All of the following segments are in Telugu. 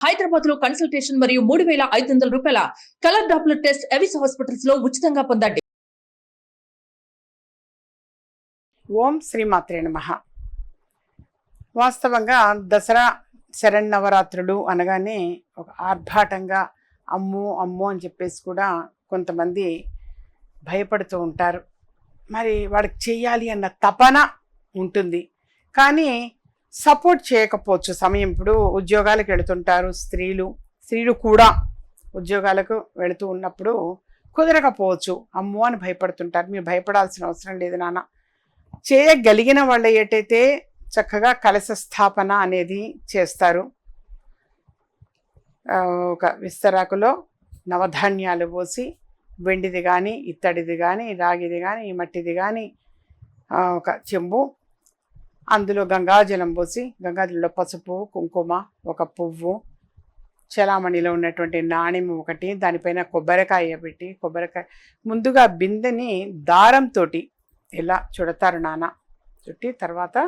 హైదరాబాద్ లో కన్సల్టేషన్ మరియు 3,500 రూపాయల colour Doppler test Avis hospitals లో ఉచితంగా పొందండి. ఓం శ్రీమాత్రే నమః. వాస్తవంగా దసరా శరన్నవరాత్రులు అనగానే ఒక ఆర్భాటంగా అమ్మో అమ్మో అని చెప్పేసి కూడా కొంతమంది భయపడుతూ ఉంటారు. మరి వాడికి చెయ్యాలి అన్న తపన ఉంటుంది, కానీ సపోర్ట్ చేయకపోవచ్చు. సమయం ఇప్పుడు ఉద్యోగాలకు వెళుతుంటారు స్త్రీలు కూడా ఉద్యోగాలకు వెళుతూ ఉన్నప్పుడు కుదరకపోవచ్చు, అమ్మో అని భయపడుతుంటారు. మీరు భయపడాల్సిన అవసరం లేదు నాన్న. చేయగలిగిన వాళ్ళు ఏటైతే చక్కగా కలశ స్థాపన అనేది చేస్తారు. ఒక విస్తరాకులో నవధాన్యాలు పోసి, వెండిది కానీ ఇత్తడిది కానీ రాగిది కానీ మట్టిది కానీ ఒక చెంబు, అందులో గంగాజలం పోసి, గంగాజలంలో పసుపు కుంకుమ, ఒక పువ్వు, చలామణిలో ఉన్నటువంటి నాణ్యం ఒకటి, దానిపైన కొబ్బరికాయ పెట్టి, కొబ్బరికాయ ముందుగా బిందెని దారంతో ఇలా చుడతారు నాన్న. చుట్టి తర్వాత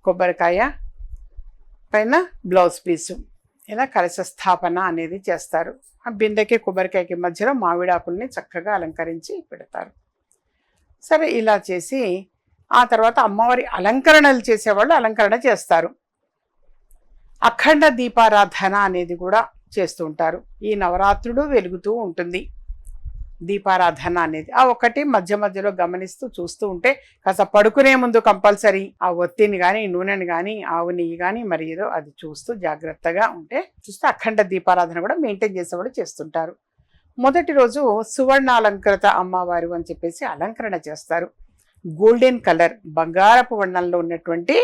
కొబ్బరికాయ పైన బ్లౌజ్ పీసు, ఇలా కలశ స్థాపన అనేది చేస్తారు. ఆ బిందెకి కొబ్బరికాయకి మధ్యలో మామిడాకుల్ని చక్కగా అలంకరించి పెడతారు. సరే, ఇలా చేసి ఆ తర్వాత అమ్మవారి అలంకరణలు చేసేవాళ్ళు అలంకరణ చేస్తారు. అఖండ దీపారాధన అనేది కూడా చేస్తూ ఉంటారు. ఈ నవరాత్రులు వెలుగుతూ ఉంటుంది దీపారాధన అనేది. ఆ ఒకటి మధ్య మధ్యలో గమనిస్తూ చూస్తూ ఉంటే, కాస్త పడుకునే ముందు కంపల్సరీ ఆ ఒత్తిని కానీ నూనెని కానీ ఆవు నెయ్యి కానీ మరి ఏదో అది చూస్తూ జాగ్రత్తగా ఉంటే చూస్తే అఖండ దీపారాధన కూడా మెయింటైన్ చేసేవాళ్ళు చేస్తుంటారు. మొదటి రోజు సువర్ణాలంకృత అమ్మవారు అని చెప్పేసి అలంకరణ చేస్తారు. గోల్డెన్ కలర్ బంగారపు వర్ణంలో ఉన్నటువంటి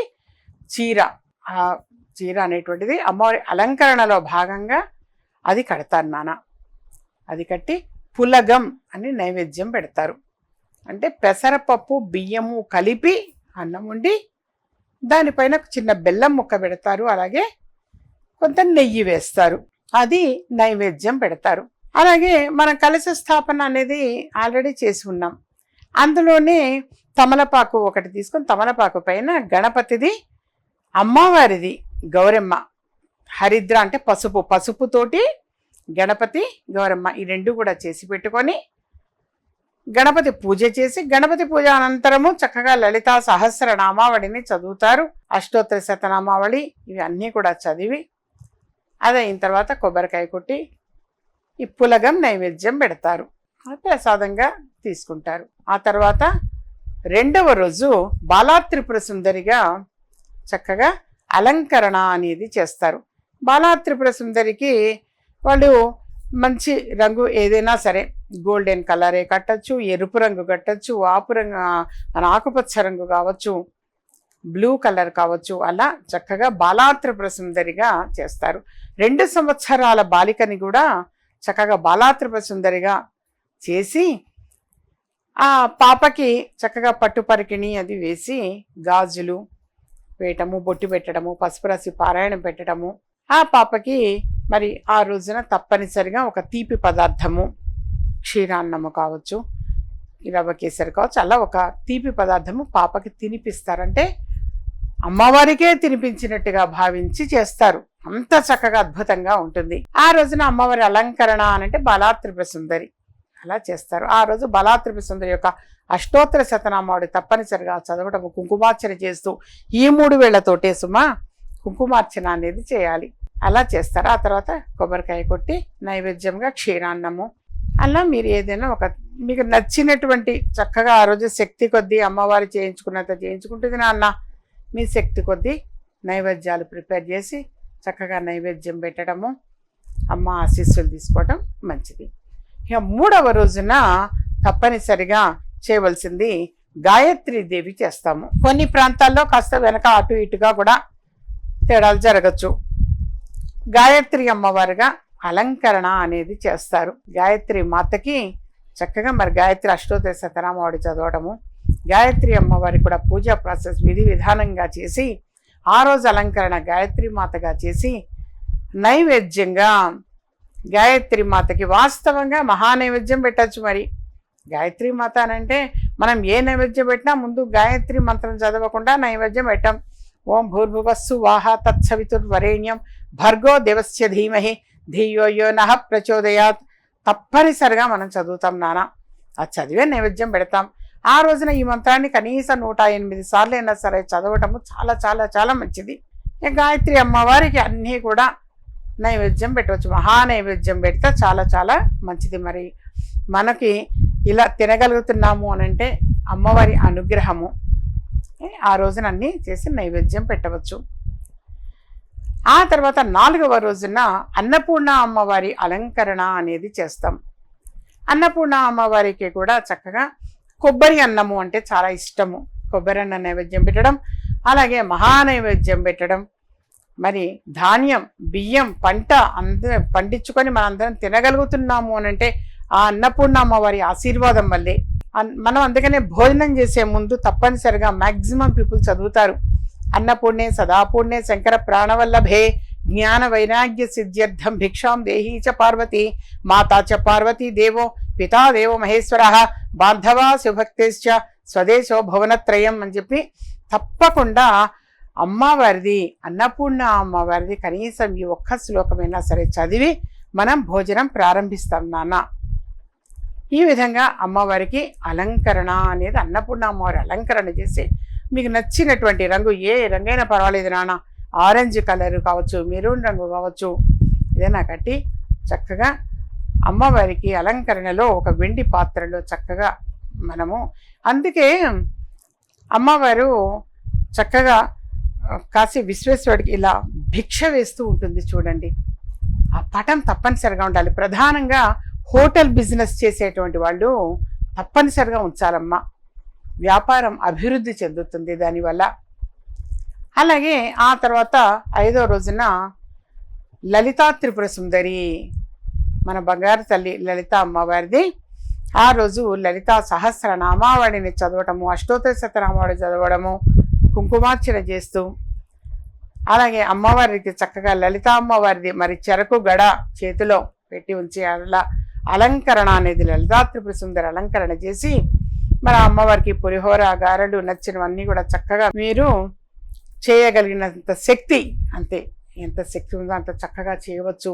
చీర, ఆ చీర అనేటువంటిది అమ్మవారి అలంకరణలో భాగంగా అది కడతారు నాన్న. అది కట్టి పులగం అని నైవేద్యం పెడతారు. అంటే పెసరపప్పు బియ్యము కలిపి అన్నం వండి దానిపైన చిన్న బెల్లం ముక్క పెడతారు, అలాగే కొంత నెయ్యి వేస్తారు, అది నైవేద్యం పెడతారు. అలాగే మనం కలశ స్థాపన అనేది ఆల్రెడీ చేసి ఉన్నాం. అందులోనే తమలపాకు ఒకటి తీసుకొని తమలపాకు పైన గణపతిది, అమ్మవారిది గౌరమ్మ, హరిద్ర అంటే పసుపుతోటి గణపతి గౌరమ్మ ఈ రెండు కూడా చేసి పెట్టుకొని గణపతి పూజ చేసి, గణపతి పూజ అనంతరము చక్కగా లలితా సహస్రనామావళిని చదువుతారు. అష్టోత్తర శతనామావళి ఇవి అన్నీ కూడా చదివి అదైన తర్వాత కొబ్బరికాయ కొట్టి ఈ పులగం నైవేద్యం పెడతారు, ప్రసాదంగా తీసుకుంటారు. ఆ తర్వాత రెండవ రోజు బాలాత్రిపుర సుందరిగా చక్కగా అలంకరణ అనేది చేస్తారు. బాలాత్రిపుర సుందరికి వాళ్ళు మంచి రంగు ఏదైనా సరే, గోల్డెన్ కలరే కట్టచ్చు, ఎరుపు రంగు కట్టచ్చు, ఆకుపచ్చ రంగు కావచ్చు, బ్లూ కలర్ కావచ్చు, అలా చక్కగా బాలాత్రిపుర సుందరిగా చేస్తారు. 2 సంవత్సరాల బాలికని కూడా చక్కగా బాలాత్రిపుర సుందరిగా చేసి ఆ పాపకి చక్కగా పట్టు పరికిణి అది వేసి గాజులు వేయటము, బొట్టు పెట్టడము, పసుపు రాసి పారాయణం పెట్టడము. ఆ పాపకి మరి ఆ రోజున తప్పనిసరిగా ఒక తీపి పదార్థము, క్షీరాన్నము కావచ్చు, రవ్వ కేసరి కావచ్చు, అలా ఒక తీపి పదార్థము పాపకి తినిపిస్తారంటే అమ్మవారికే తినిపించినట్టుగా భావించి చేస్తారు. అంత చక్కగా అద్భుతంగా ఉంటుంది. ఆ రోజున అమ్మవారి అలంకరణ అనంటే బాలాత్రిపుర సుందరి అలా చేస్తారు. ఆ రోజు బాలాత్రిపుర సుందరి యొక్క అష్టోత్తర శతనామావళి తప్పనిసరిగా చదవటము, కుంకుమార్చన చేస్తూ ఈ 3 వేళ్లతోటే సుమా కుంకుమార్చన అనేది చేయాలి. అలా చేస్తారు. ఆ తర్వాత కొబ్బరికాయ కొట్టి నైవేద్యంగా క్షీరాన్నము, అలా మీరు ఏదైనా ఒక మీకు నచ్చినటువంటి చక్కగా ఆ రోజు శక్తి కొద్దీ అమ్మవారి చేయించుకున్నంత చేయించుకుంటుంది నాన్న. మీ శక్తి కొద్దీ నైవేద్యాలు ప్రిపేర్ చేసి చక్కగా నైవేద్యం పెట్టడము, అమ్మ ఆశీస్సులు తీసుకోవటం మంచిది. ఇక 3వ రోజున తప్పనిసరిగా చేయవలసింది గాయత్రీ దేవి చేస్తాము. కొన్ని ప్రాంతాల్లో కాస్త వెనక అటు ఇటుగా కూడా తేడాలు జరగచ్చు. గాయత్రి అమ్మవారుగా అలంకరణ అనేది చేస్తారు. గాయత్రి మాతకి చక్కగా మరి గాయత్రి అష్టోత్తర శతనామావళి చదవడము, గాయత్రి అమ్మవారి కూడా పూజా ప్రాసెస్ విధి విధానంగా చేసి ఆ రోజు అలంకరణ గాయత్రి మాతగా చేసి నైవేద్యంగా గాయత్రి మాతకి వాస్తవంగా మహానైవేద్యం పెట్టచ్చు. మరి గాయత్రి మాత అనంటే మనం ఏ నైవేద్యం పెట్టినా ముందు గాయత్రి మంత్రం చదవకుండా నైవేద్యం పెట్టాం. ఓం భూర్భువస్సు వాహ తత్సవితుర్వరేణ్యం భర్గో దేవస్య ధీమహి ధియో యో నః ప్రచోదయాత్. తప్పనిసరిగా మనం చదువుతాం నాన్న. ఆ చదివే నైవేద్యం పెడతాం. ఆ రోజున ఈ మంత్రాన్ని కనీసం 108 సార్లు అయినా సరే చదవటము చాలా చాలా చాలా మంచిది. గాయత్రి అమ్మవారికి అన్నీ కూడా నైవేద్యం పెట్టవచ్చు. మహానైవేద్యం పెడితే చాలా చాలా మంచిది. మరి మనకి ఇలా తినగలుగుతున్నాము అని అంటే అమ్మవారి అనుగ్రహము. ఆ రోజున అన్నీ చేసి నైవేద్యం పెట్టవచ్చు. ఆ తర్వాత 4వ రోజున అన్నపూర్ణ అమ్మవారి అలంకరణ అనేది చేస్తాం. అన్నపూర్ణ అమ్మవారికి కూడా చక్కగా కొబ్బరి అన్నము అంటే చాలా ఇష్టము. కొబ్బరి అన్న నైవేద్యం పెట్టడం, అలాగే మహానైవేద్యం పెట్టడం. మరి ధాన్యం, బియ్యం, పంట పండించుకొని మనందరం తినగలుగుతున్నాము అని అంటే ఆ అన్నపూర్ణ అమ్మవారి ఆశీర్వాదం వల్లే. మనం అందుకనే భోజనం చేసే ముందు తప్పనిసరిగా మ్యాక్సిమం పీపుల్ చదువుతారు. అన్నపూర్ణే సదాపూర్ణే శంకర ప్రాణవల్లభే జ్ఞాన వైరాగ్య సిద్ధ్యర్థం భిక్షాం దేహీ చ పార్వతి మాతా చ పార్వతీ దేవో పితా దేవో మహేశ్వర బాంధవా శివభక్తేశ్చ స్వదేశో భువనత్రయం అని చెప్పి తప్పకుండా అమ్మవారిది, అన్నపూర్ణ అమ్మవారిది కనీసం ఈ ఒక్క శ్లోకమైనా సరే చదివి మనం భోజనం ప్రారంభిస్తాం నాన్న. ఈ విధంగా అమ్మవారికి అలంకరణ అనేది, అన్నపూర్ణ అమ్మవారి అలంకరణ చేసి మీకు నచ్చినటువంటి రంగు, ఏ రంగైనా పర్వాలేదు నాన్న, ఆరెంజ్ కలర్ కావచ్చు, మెరూన్ రంగు కావచ్చు, ఏదైనా కట్టి చక్కగా అమ్మవారికి అలంకరణలో ఒక వెండి పాత్రలో చక్కగా మనము, అందుకే అమ్మవారు చక్కగా కాశీ విశ్వేశ్వరుడికి ఇలా భిక్ష వేస్తూ ఉంటుంది చూడండి. ఆ పటం తప్పనిసరిగా ఉండాలి. ప్రధానంగా హోటల్ బిజినెస్ చేసేటువంటి వాళ్ళు తప్పనిసరిగా ఉంచాలమ్మా. వ్యాపారం అభివృద్ధి చెందుతుంది దానివల్ల. అలాగే ఆ తర్వాత 5వ రోజున లలితా త్రిపుర సుందరి, మన బంగారు తల్లి లలిత అమ్మవారిది. ఆ రోజు లలితా సహస్రనామావళిని చదవటము, అష్టోత్తర శతనామావళి చదవడము, కుంకుమార్చన చేస్తూ, అలాగే అమ్మవారికి చక్కగా లలితా అమ్మవారిది మరి చెరకు గడ చేతిలో పెట్టి ఉంచి అలా అలంకరణ అనేది లలితా త్రిపుర సుందరి అలంకరణ చేసి మరి అమ్మవారికి పులిహోర, గారెలు నచ్చినవన్నీ కూడా చక్కగా మీరు చేయగలిగినంత శక్తి, అంతే ఎంత శక్తి ఉందో అంత చక్కగా చేయవచ్చు.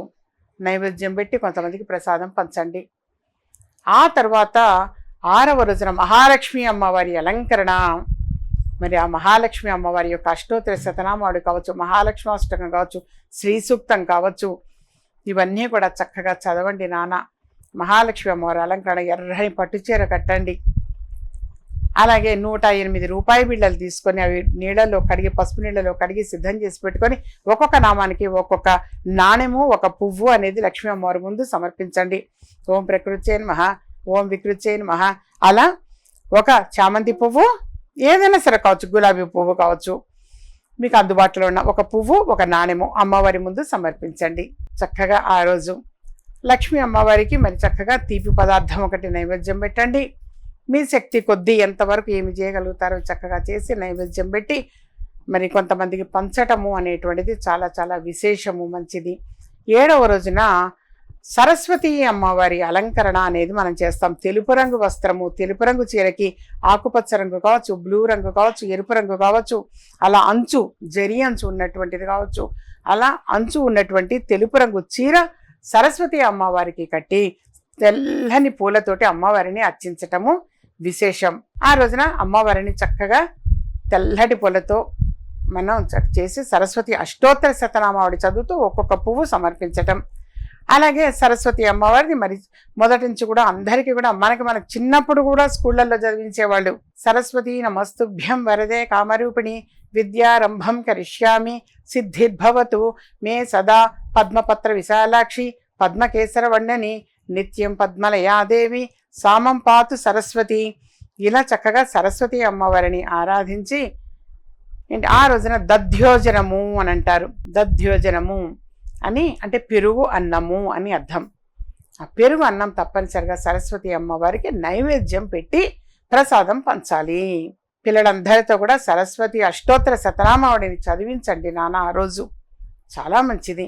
నైవేద్యం పెట్టి కొంతమందికి ప్రసాదం పంచండి. ఆ తర్వాత 6వ రోజున మహాలక్ష్మి అమ్మవారి అలంకరణ. మరి ఆ మహాలక్ష్మి అమ్మవారి యొక్క అష్టోత్తర శతనామావళి కావచ్చు, మహాలక్ష్మి అష్టకం కావచ్చు, శ్రీ సూక్తం కావచ్చు, ఇవన్నీ కూడా చక్కగా చదవండి నాన్న. మహాలక్ష్మి అమ్మవారి అలంకరణ ఎర్రని పట్టుచీర కట్టండి. అలాగే 108 రూపాయి బిళ్ళలు తీసుకొని అవి నీళ్ళలో కడిగి, పసుపు నీళ్ళలో కడిగి సిద్ధం చేసి పెట్టుకొని ఒక్కొక్క నామానికి ఒక్కొక్క నాణెము, ఒక పువ్వు అనేది లక్ష్మీ అమ్మవారి ముందు సమర్పించండి. ఓం ప్రకృత్యై నమః, ఓం వికృత్యై నమః. అలా ఒక చామంతి పువ్వు ఏదైనా సరే కావచ్చు, గులాబీ పువ్వు కావచ్చు, మీకు అందుబాటులో ఉన్న ఒక పువ్వు, ఒక నాణెము అమ్మవారి ముందు సమర్పించండి. చక్కగా ఆ రోజు లక్ష్మీ అమ్మవారికి మరి చక్కగా తీపి పదార్థం ఒకటి నైవేద్యం పెట్టండి. మీ శక్తి కొద్దీ ఎంతవరకు ఏమి చేయగలుగుతారో చక్కగా చేసి నైవేద్యం పెట్టి మరి కొంతమందికి పంచటము అనేటువంటిది చాలా చాలా విశేషము, మంచిది. 7వ రోజున సరస్వతి అమ్మవారి అలంకరణ అనేది మనం చేస్తాం. తెలుపు రంగు వస్త్రము, తెలుపు రంగు చీరకి ఆకుపచ్చ రంగు కావచ్చు, బ్లూ రంగు కావచ్చు, ఎరుపు రంగు కావచ్చు, అలా అంచు, జరి అంచు ఉన్నటువంటిది కావచ్చు, అలా అంచు ఉన్నటువంటి తెలుపు రంగు చీర సరస్వతి అమ్మవారికి కట్టి తెల్లని పూలతోటి అమ్మవారిని అర్చించటము విశేషం. ఆ రోజున అమ్మవారిని చక్కగా తెల్లటి పూలతో మనం చేసి సరస్వతి అష్టోత్తర శతనామావళి చదువుతూ ఒక్కొక్క పువ్వు సమర్పించటం. అలాగే సరస్వతి అమ్మవారిని మరి మొదటి నుంచి కూడా అందరికీ కూడా మన చిన్నప్పుడు కూడా స్కూళ్ళల్లో చదివించేవాళ్ళు. సరస్వతి నమస్తుభ్యం వరదే కామరూపిణి విద్యారంభం కరిష్యామి సిద్ధిర్భవతు మే సదా పద్మపత్ర విశాలాక్షి పద్మకేసర వర్ణని నిత్యం పద్మలయాదేవి సామం పాతు సరస్వతి. ఇలా చక్కగా సరస్వతి అమ్మవారిని ఆరాధించి ఆ రోజున దధ్యోజనము అని అంటారు. దధ్యోజనము అని అంటే పెరుగు అన్నము అని అర్థం. ఆ పెరుగు అన్నం తప్పనిసరిగా సరస్వతి అమ్మవారికి నైవేద్యం పెట్టి ప్రసాదం పంచాలి. పిల్లలందరితో కూడా సరస్వతి అష్టోత్తర శతనామావళిని చదివించండి నాన్న. ఆ రోజు చాలా మంచిది.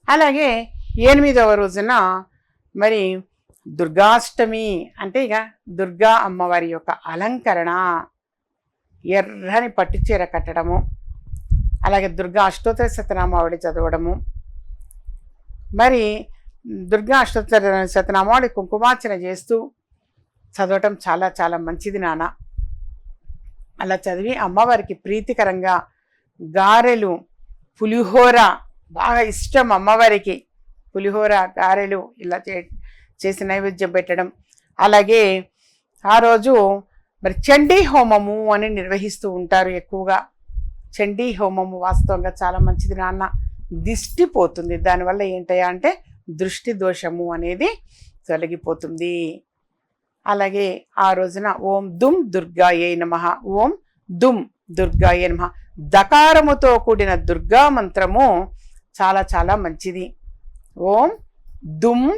అలాగే 8వ రోజున మరి దుర్గాష్టమి అంటే ఇక దుర్గా అమ్మవారి యొక్క అలంకరణ. ఎర్రని పట్టుచీర కట్టడము, అలాగే దుర్గా అష్టోత్తర శతనామావళి చదవడము, మరి దుర్గా అష్టోత్తర శతనామావళి కుంకుమార్చన చేస్తూ చదవటం చాలా చాలా మంచిది నాన్న. అలా చదివి అమ్మవారికి ప్రీతికరంగా గారెలు, పులిహోర బాగా ఇష్టం అమ్మవారికి, పులిహోర గారెలు ఇలా చేసి నైవేద్యం పెట్టడం. అలాగే ఆ రోజు మరి చండీ హోమము అని నిర్వహిస్తూ ఉంటారు ఎక్కువగా. చండీ హోమము వాస్తవంగా చాలా మంచిది నాన్న. దిష్టి పోతుంది, దానివల్ల ఏంటయ్యా అంటే దృష్టి దోషము అనేది తొలగిపోతుంది. అలాగే ఆ రోజున ఓం దుమ్ దుర్గాయే నమః, ఓం దుమ్ దుర్గాయే నమః, దకారముతో కూడిన దుర్గా మంత్రము చాలా చాలా మంచిది. ఓం దుమ్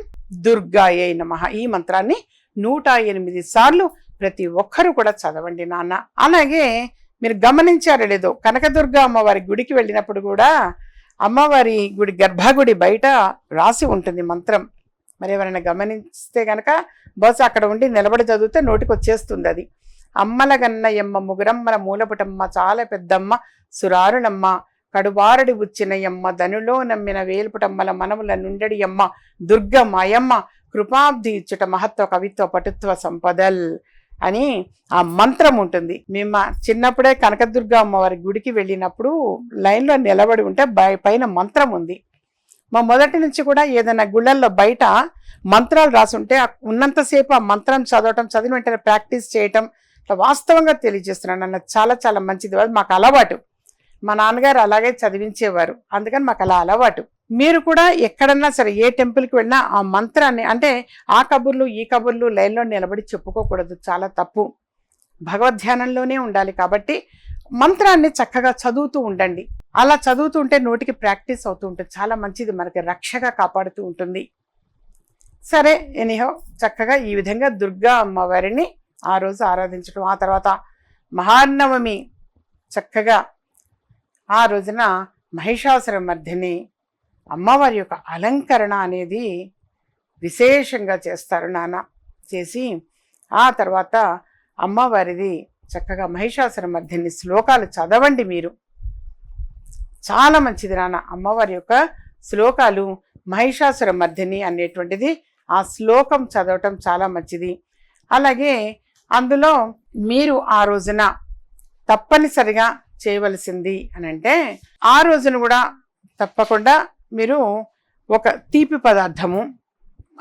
దుర్గాయే నమః ఈ మంత్రాన్ని 108 సార్లు ప్రతి ఒక్కరూ కూడా చదవండి నాన్న. అలాగే మీరు గమనించారో లేదో, కనకదుర్గ అమ్మవారి గుడికి వెళ్ళినప్పుడు కూడా అమ్మవారి గుడి గర్భగుడి బయట రాసి ఉంటుంది మంత్రం. మరి ఎవరైనా గమనిస్తే కనుక బహుశా అక్కడ ఉండి నిలబడి చదివితే నోటికి వచ్చేస్తుంది అది. అమ్మల గన్నయమ్మ ముగురమ్మల మూలపుటమ్మ చాలా పెద్దమ్మ సురారులమ్మ కడుబారడి ఉచ్చినయమ్మ ధనులో నమ్మిన వేలుపుటమ్మల మనముల నుండడి అమ్మ దుర్గమ్మయమ్మ కృపాబ్ది ఇచ్చుట మహత్వ కవిత్వ పటుత్వ సంపదల్ అని ఆ మంత్రం ఉంటుంది. మేము చిన్నప్పుడే కనకదుర్గ అమ్మవారి గుడికి వెళ్ళినప్పుడు లైన్లో నిలబడి ఉంటే పైన మంత్రం ఉంది. మా మొదటి నుంచి కూడా ఏదైనా గుళ్ళల్లో బయట మంత్రాలు రాసుంటే ఉన్నంతసేపు ఆ మంత్రం చదవటం, చదివిన వెంటనే ప్రాక్టీస్ చేయటం ఇట్లా వాస్తవంగా తెలియజేస్తున్నాను అన్న చాలా చాలా మంచిది. అది మాకు అలవాటు. మా నాన్నగారు అలాగే చదివించేవారు, అందుకని మాకు అలా అలవాటు. మీరు కూడా ఎక్కడన్నా సరే ఏ టెంపుల్కి వెళ్ళినా ఆ మంత్రాన్ని, అంటే ఆ కబుర్లు ఈ కబుర్లు లైన్లో నిలబడి చెప్పుకోకూడదు, చాలా తప్పు. భగవద్ధ్యానంలోనే ఉండాలి. కాబట్టి మంత్రాన్ని చక్కగా చదువుతూ ఉండండి. అలా చదువుతూ ఉంటే నోటికి ప్రాక్టీస్ అవుతూ ఉంటుంది, చాలా మంచిది, మనకి రక్షగా కాపాడుతూ ఉంటుంది. సరే, ఎనీహో చక్కగా ఈ విధంగా దుర్గా అమ్మవారిని ఆ రోజు ఆరాధించడం. ఆ తర్వాత మహానవమి చక్కగా ఆ రోజున మహిషాసుర మర్దిని అమ్మవారి యొక్క అలంకరణ అనేది విశేషంగా చేస్తారు నాన్న. చేసి ఆ తర్వాత అమ్మవారిది చక్కగా మహిషాసుర మర్దిని శ్లోకాలు చదవండి మీరు, చాలా మంచిది నాన్న. అమ్మవారి యొక్క శ్లోకాలు మహిషాసుర మర్దిని అనేటువంటిది ఆ శ్లోకం చదవటం చాలా మంచిది. అలాగే అందులో మీరు ఆ రోజున తప్పనిసరిగా చేయవలసింది అని అంటే, ఆ రోజున కూడా తప్పకుండా మీరు ఒక తీపి పదార్థము,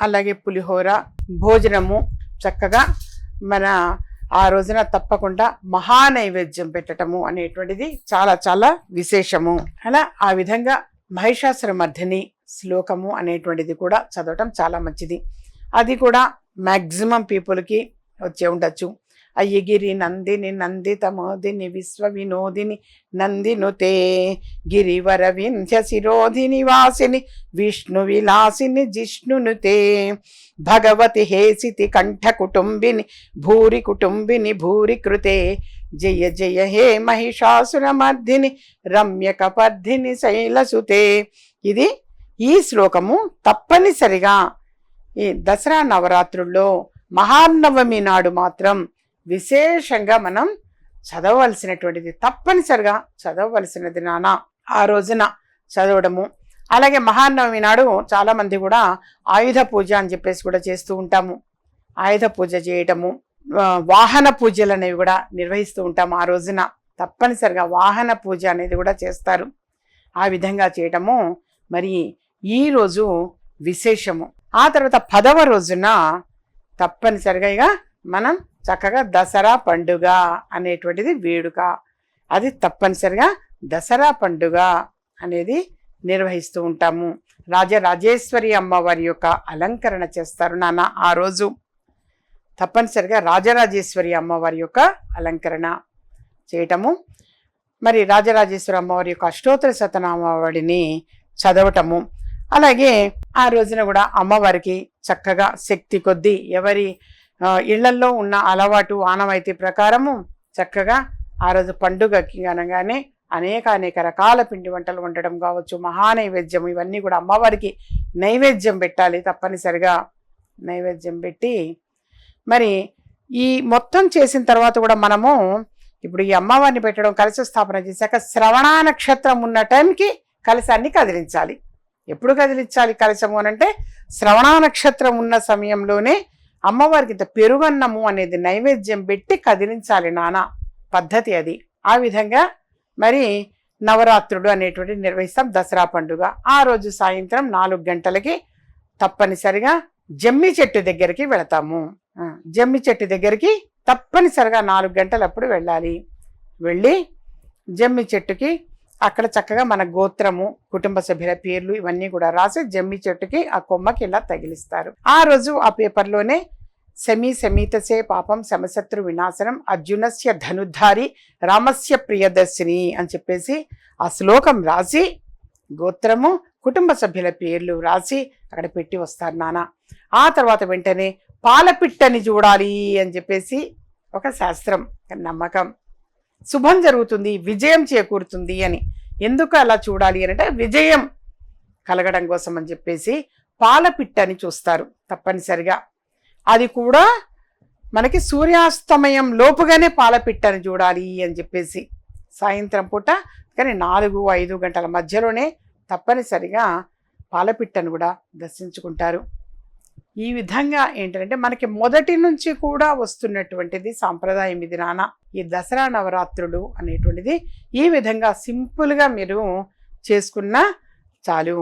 అలాగే పులిహోర భోజనము చక్కగా మన ఆ రోజున తప్పకుండా మహానైవేద్యం పెట్టటము అనేటువంటిది చాలా చాలా విశేషము. అలా ఆ విధంగా మహిషాసుర మర్దిని శ్లోకము అనేటువంటిది కూడా చదవటం చాలా మంచిది. అది కూడా మ్యాక్సిమం పీపుల్కి వచ్చే ఉండొచ్చు. అయ్యగిరి నందిని నందితమోదిని విశ్వ వినోదిని నందినుతే గిరివర వింధ్య శిరోధిని వాసిని విష్ణు విలాసిని జిష్ణునుతే భగవతి హేసితి కంఠ కుటుంబిని భూరి కుటుంబిని భూరి కృతే జయ జయ హే మహిషాసుర మర్దిని రమ్య కపర్ధిని శైలసుతే. ఇది ఈ శ్లోకము తప్పనిసరిగా ఈ దసరా నవరాత్రుల్లో మహానవమి నాడు మాత్రం విశేషంగా మనం చదవవలసినటువంటిది, తప్పనిసరిగా చదవవలసినది నాన్న. ఆ రోజున చదవడము. అలాగే మహానవమి నాడు చాలామంది కూడా ఆయుధ పూజ అని చెప్పేసి కూడా చేస్తూ ఉంటాము. ఆయుధ పూజ చేయటము, వాహన పూజలు అనేవి కూడా నిర్వహిస్తూ ఉంటాము. ఆ రోజున తప్పనిసరిగా వాహన పూజ అనేది కూడా చేస్తారు. ఆ విధంగా చేయటము మరి ఈరోజు విశేషము. ఆ తర్వాత 10వ రోజున తప్పనిసరిగా ఇక మనం చక్కగా దసరా పండుగ అనేటువంటిది వేడుక, అది తప్పనిసరిగా దసరా పండుగ అనేది నిర్వహిస్తూ ఉంటాము. రాజరాజేశ్వరి అమ్మవారి యొక్క అలంకరణ చేస్తారు నాన్న. ఆ రోజు తప్పనిసరిగా రాజరాజేశ్వరి అమ్మవారి యొక్క అలంకరణ చేయటము, మరి రాజరాజేశ్వరి అమ్మవారి యొక్క అష్టోత్తర శతనామావళిని చదవటము. అలాగే ఆ రోజున కూడా అమ్మవారికి చక్కగా శక్తి కొద్దీ ఎవరి ఇళ్లల్లో ఉన్న అలవాటు ఆనవాయితీ ప్రకారము చక్కగా ఆ రోజు పండుగకి అనగానే అనేక రకాల పిండి వంటలు వండడం కావచ్చు, మహానైవేద్యం, ఇవన్నీ కూడా అమ్మవారికి నైవేద్యం పెట్టాలి. తప్పనిసరిగా నైవేద్యం పెట్టి మరి ఈ మొత్తం చేసిన తర్వాత కూడా మనము ఇప్పుడు ఈ అమ్మవారిని పెట్టడం, కలశ స్థాపన చేశాక శ్రవణ నక్షత్రం ఉన్న టైంకి కలశాన్ని కదిలించాలి. ఎప్పుడు కదిలించాలి కలశము అనంటే శ్రవణ నక్షత్రం ఉన్న సమయంలోనే అమ్మవారికి ఇంత పెరుగన్నము అనేది నైవేద్యం పెట్టి కదిలించాలి నాన్న పద్ధతి అది. ఆ విధంగా మరి నవరాత్రుడు అనేటువంటి నిర్వహిస్తాం. దసరా పండుగ ఆ రోజు సాయంత్రం 4 గంటలకి తప్పనిసరిగా జమ్మి చెట్టు దగ్గరికి వెళతాము. జమ్మి చెట్టు దగ్గరికి తప్పనిసరిగా 4 గంటలప్పుడు వెళ్ళాలి. వెళ్ళి జమ్మి చెట్టుకి అక్కడ చక్కగా మన గోత్రము, కుటుంబ సభ్యుల పేర్లు ఇవన్నీ కూడా రాసి జమ్మి చెట్టుకి ఆ కొమ్మకి ఇలా తగిలిస్తారు. ఆ రోజు ఆ పేపర్లోనే సమీతసే పాపం సమశత్రు వినాశనం అర్జునస్య ధనుద్ధారి రామస్య ప్రియదర్శిని అని చెప్పేసి ఆ శ్లోకం రాసి గోత్రము, కుటుంబ సభ్యుల పేర్లు రాసి అక్కడ పెట్టి వస్తారు నాన్న. ఆ తర్వాత వెంటనే పాలపిట్టని చూడాలి అని చెప్పేసి ఒక శాస్త్రం, నమ్మకం. శుభం జరుగుతుంది, విజయం చేకూరుతుంది అని. ఎందుకు అలా చూడాలి అని అంటే విజయం కలగడం కోసం అని చెప్పేసి పాలపిట్టని చూస్తారు తప్పనిసరిగా. అది కూడా మనకి సూర్యాస్తమయం లోపుగానే పాలపిట్టని చూడాలి అని చెప్పేసి సాయంత్రం పూట, కానీ 4-5 గంటల మధ్యలోనే తప్పనిసరిగా పాలపిట్టను కూడా దర్శించుకుంటారు. ఈ విధంగా ఏంటంటే మనకి మొదటి నుంచి కూడా వస్తున్నటువంటిది సాంప్రదాయం ఇది నాన్న. ఈ దసరా నవరాత్రులు అనేటువంటిది ఈ విధంగా సింపుల్గా మీరు చేసుకున్నా చాలు.